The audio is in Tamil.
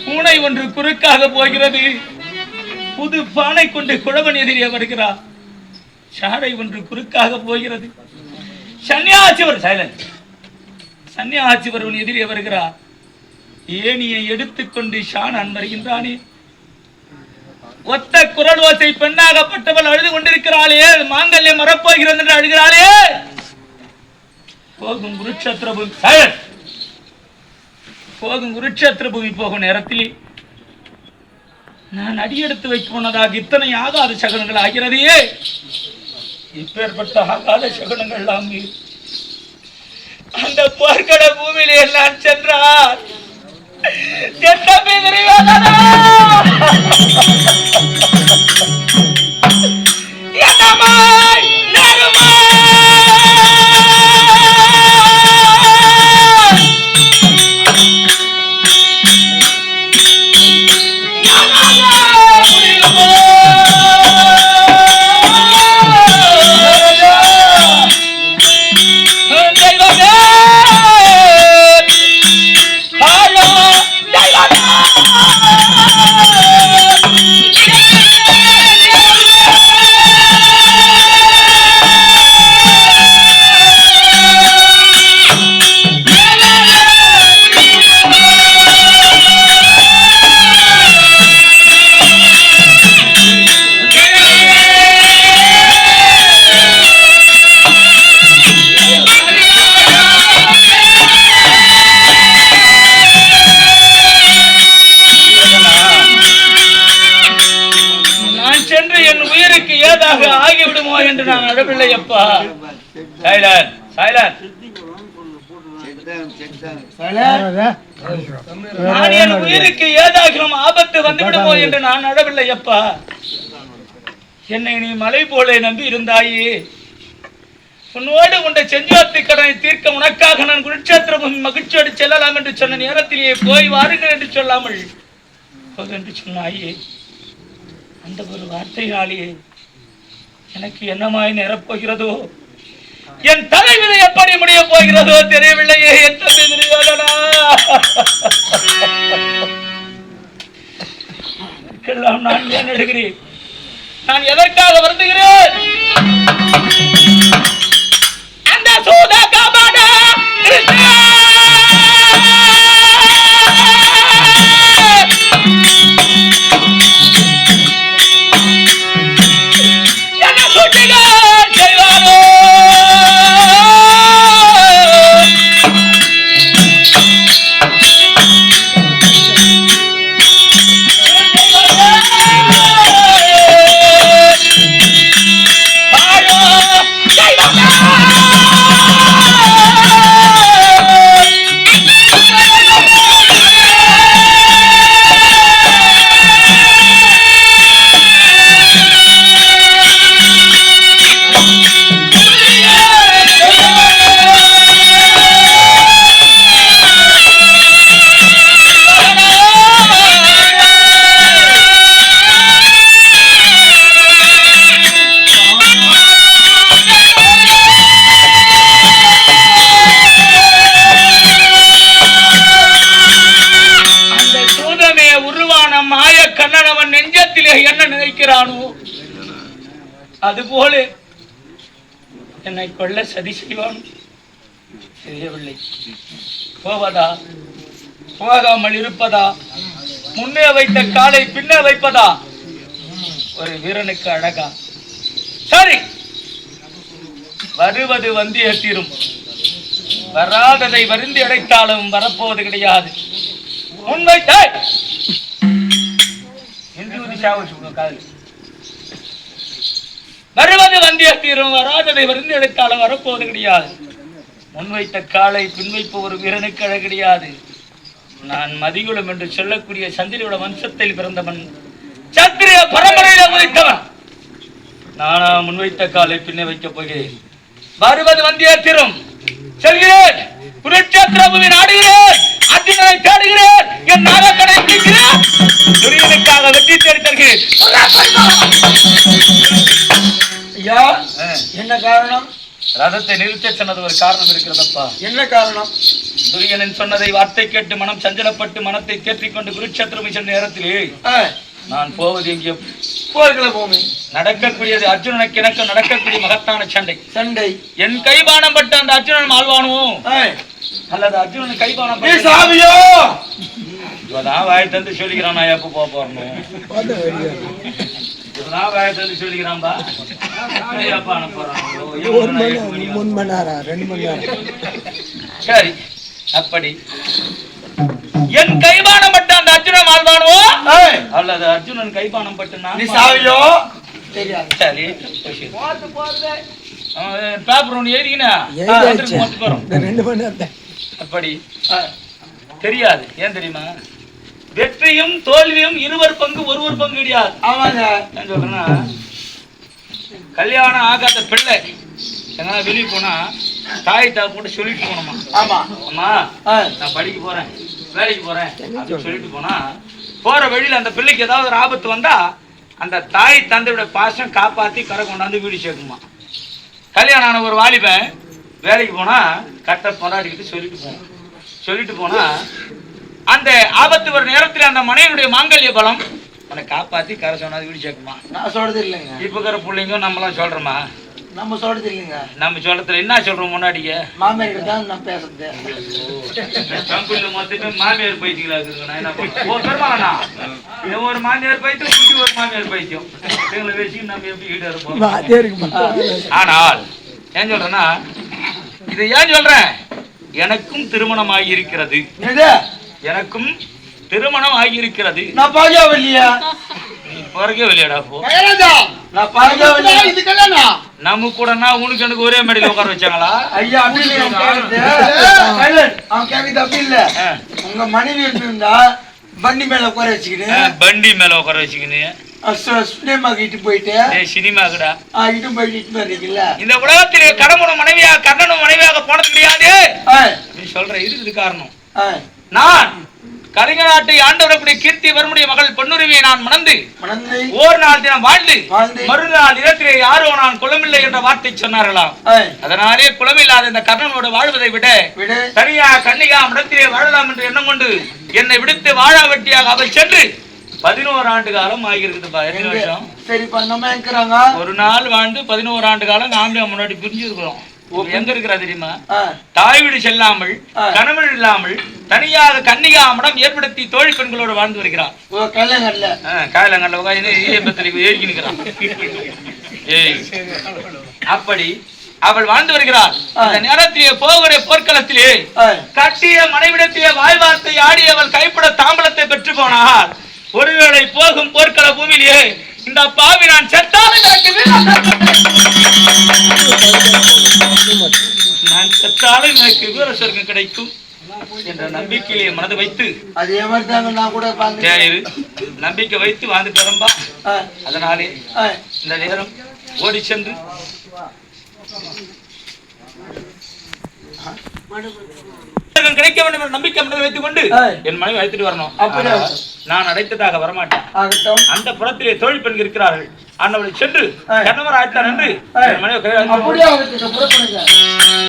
பூனை ஒன்று குறுக்காக போகிறது. புது பானை கொண்டு குழவன் எதிரே வருகிறார். சாடை ஒன்று குறுக்காக போகிறது. சன்னியாசிவர் எதிரே வருகிறார். ஏனியை எடுத்துக்கொண்டு ஷானான் வருகின்றானே. ஒத்த குரல் ஓசை பெண்ணாகப்பட்டவள் அழுது கொண்டிருக்கிறாளே. மாங்கல்யம் மறப்போகிறது என்று அழுகிறாளே. போகும் குருட்சேத்திர பூமி போகும் நேரத்தில் நான் அடியெடுத்து வைக்க போனதாக இத்தனை ஆகாத சகனங்கள் ஆகிறதையே. இப்பேற்பட்ட ஆகாத சகனங்கள் அங்கு அந்த போர்க்கட பூமியிலே நான் சென்றார். ஆகிவிடுமோ என்று நான் அழவில்லை அப்பா. நான் என் உயிருக்கு ஏதாகிலும் ஆபத்து வந்துவிடுமோ என்று நான் அழவில்லை அப்பா. என்னை நீ மலை போல நம்பி இருந்தாயே. உன்னோடு உண்ட செஞ்சோத்து கடனை தீர்க்க உனக்காக நான் குருட்சேத்திரம் மகிழ்ச்சியோடு செல்லலாம் என்று சொன்ன நேரத்திலேயே போய் வாருங்கள் என்று சொல்லாமல் என்று சொன்னாயே. அந்த ஒரு வார்த்தையினாலேயே எனக்கு என்னமாய் நிரப்போகிறதோ, என் தலைவிதை எப்படி முடிய போகிறதோ தெரியவில்லையே. என் நான் ஏன் எடுகிறேன்? நான் எதற்காக வருந்துகிறேன்? அந்த சூதகமான உருவான மாய கண்ணன் அவன் நெஞ்சத்திலே என்ன நினைக்கிறானோ அதுபோல என்னை கொள்ள சதி செய்வான். செய்யவில்லை. போவதா போகாமல் இருப்பதா, முன்னே வைத்த காலை பின்னே வைப்பதா ஒரு வீரனுக்கு அழகா? சரி, வருவது வந்தியத்தீரும், வராததை வருந்தி அடைத்தாலும் வரப்போவது கிடையாது. உண்மை வருவது வந்தியத்தீரும், வராததை வருந்தி அடைத்தாலும் வரப்போவது கிடையாது. முன்வைத்த காலை பின்வைப்ப ஒரு வீரனுக்கு அழகு கிடையாது. நான் மதிகுலம் என்று சொல்லக்கூடிய சந்திரியோட வம்சத்தில் பிறந்தவன், சத்திரிய பரம்பரையில உதித்தவன். நானா முன்வைத்த காலை பின்னே வைக்கப் போகிறேன். வருவது வந்தியத்தீரும், செல்கிறேன், குருட்சேத்திர பூமி நாடுகிறேன், அர்ஜுனனை தேடுகிறேன், என் நாகக்கடை கேட்கிறேன், துரியனுக்காக வெற்றி தேடி தருகிறேன். ஐயா, என்ன காரணம்? ரதத்தை நிறுத்த சொன்னது ஒரு காரணம் இருக்கிறதப்பா. என்ன காரணம்? துரியனின் சொன்னதை வார்த்தை கேட்டு மனம் சஞ்சலப்பட்டு மனத்தை தேற்றிக் கொண்டு குருட்சேத்திரம் சென்ற நேரத்திலே நான் போவது எங்கே? போர்களை போமே நடக்கக்கூடியது அர்ஜுனனுக்கு எனக்கு நடக்கக்கூடிய மகத்தான சண்டை. என் கைபானம் பட்டு அந்த அர்ஜுனன் ஆழ்வானோ அல்லது அர்ஜுனன் கைபானம் வாய் தந்து சொல்லிக்கிறான். நான் எப்ப போக போறணும்? வாய் தந்து சொல்லிக்கிறான்பா. சரி, அப்படி என் கைபானம் பட்டு அந்த அர்ஜுனன் ஆழ்வானோ அல்லது அர்ஜுனன் கைபானம் பட்டு நான் சாவியோ? சரி, பேப்பர் ஒன்று எழுதிக்கினா அப்படி தெரியாது. ஏன் தெரியுமா? வெற்றியும் தோல்வியும் இருவர் பங்கு ஒருவர் பங்கு கிடையாது. நான் சொல்றேன்னா, கல்யாணம் ஆகாத பிள்ளை எங்கன்னா வெளியே போனா தாய் தா கூட சொல்லிட்டு போனோமா, அம்மா நான் படிக்க போறேன், வேலைக்கு போறேன் அப்படின்னு சொல்லிட்டு போனா போற வழியில அந்த பிள்ளைக்கு ஏதாவது ஒரு ஆபத்து வந்தா அந்த தாய் தந்தையோட பாசம் காப்பாத்தி கரை கொண்டாந்து வீடு சேர்க்குமா. கல்யாணம் ஆன ஒரு வாலிபன் வேலைக்கு போனா கட்ட பொண்டாடிக்கிட்டு சொல்லிட்டு போனா அந்த ஆபத்து ஒரு நேரத்தில் அந்த மனைவியுடைய மாங்கல்ய பலம் அவனை காப்பாத்தி கரை சொன்னாது வீடு சேர்க்குமா. நான் சொல்றது இல்லைங்க. இப்ப இருக்கிற பிள்ளைங்க நம்மளாம் சொல்றோமா? நம்ம சொல்றது இல்லைங்க. நம்ம சொல்றதுல என்ன சொல்றோம்? முன்னாடியே மாமியார் தான் நான் பேசுறது. கம்பெனில மொத்தமே மாமியார் பைத்தியங்களா இருக்குங்க. நான் என்ன பெருமாளா ஒரு மாமியார் பைத்தியம், ஒரு மாமியார் பைத்தியம் எங்களை வச்சு நம்ம எப்படி ஈடு இருப்போம். ஆனால் ஏன் சொல்றேன்னா, இதை ஏன் சொல்றேன், எனக்கும் திருமணம் ஆகி இருக்கிறது. எனக்கும் திருமணம் ஆகி இருக்கிறது. நான் பாஜாவல்லியா? நீ பிறகே வெளியாடா போ. நான் பாஜாவல்லியா? இது கல்யாணம் நம்ம கூடனா உனக்கு எனக்கு ஒரே மேடையில உட்கார வச்சாங்களா? ஐயா அப்படி இல்ல. அவன் கேக்குது அப்படி இல்ல. உங்க மனைவி இருந்தா வண்டி மேல உட்கார வச்சுக்கின்னு சினிமா கிட்டு போயிட்டு சினிமாக்குடா இட்டு போயிட்டு இருக்கீங்களா? இந்த உலகத்திலே கடவுளும் மனைவியாக கண்ணனும் மனைவியாக போனது கிடையாது சொல்ற. இருக்குது காரணம். நான் கலிங்க நாட்டை ஆண்டவரக்கூடிய கீர்த்தி வருமுடைய மகள் பொன்னுரிமையை நான் மணந்து ஓர் நாள் தினம் வாழ்ந்து மறுநாள் இடத்திலே யாரோ நான் குலமில்லை என்ற வார்த்தை சொன்னார்களாம். அதனாலே குலமில்லாத இந்த கர்ணனோடு வாழ்வதை விட தனியா கன்னிகா இடத்திலே வாழலாம் என்று எண்ணம் கொண்டு என்னை விடுத்து வாழா வெட்டியாக அவள் சென்று 11 ஆண்டு காலம் ஆகியிருக்குதுப்பா. எத்தனை வருஷம்? சரிப்பா, நம்ம இருக்கிறாங்க. ஒரு நாள் வாழ்ந்து 11 ஆண்டு காலம் நாமளே முன்னாடி பிரிஞ்சு இருக்கிறோம். எங்க இருக்கிறா தெரியுமா? தாய் வீடு செல்லாமல் கணவன் இல்லாமல் தனியாக கன்னிகா மடம் ஏற்படுத்தி தோழி பெண்களோடு வாழ்ந்து வருகிறான். காயலங்கல்ல ஏறி நிற்கிறான். அப்படி அவள் வாழ்ந்து வருகிறாள். அந்த நேரத்திலே போகிற போர்க்களத்திலே கட்டிய மனைவிடத்திலே வாய்வார்த்தை ஆடி அவள் கைப்பட தாம்பலத்தை பெற்று போனாள். ஒருவேளை போகும் போர்க்கள பூமியிலே இந்த பாவி நான் செத்தாலும் எனக்கு வீர சொர்க்கம் கிடைக்கும் என்ற நம்பிக்கையிலே மனது வைத்து நம்பிக்கை வைத்து வாழ்ந்துட்டு வரம்பா. அதனாலே இந்த நேரம் ஓடி சென்று கிடைக்க வேண்டும் என்ற நம்பிக்கை மனதில் வைத்துக் கொண்டு என் மனைவி அழைத்துட்டு வரணும். நான் அடைத்ததாக வரமாட்டேன். அந்த புறத்திலே தோழி பெண்கள் இருக்கிறார்கள். அண்ணவளை சென்று கணவர் ஆய்த்தார் என்று என் மனைவி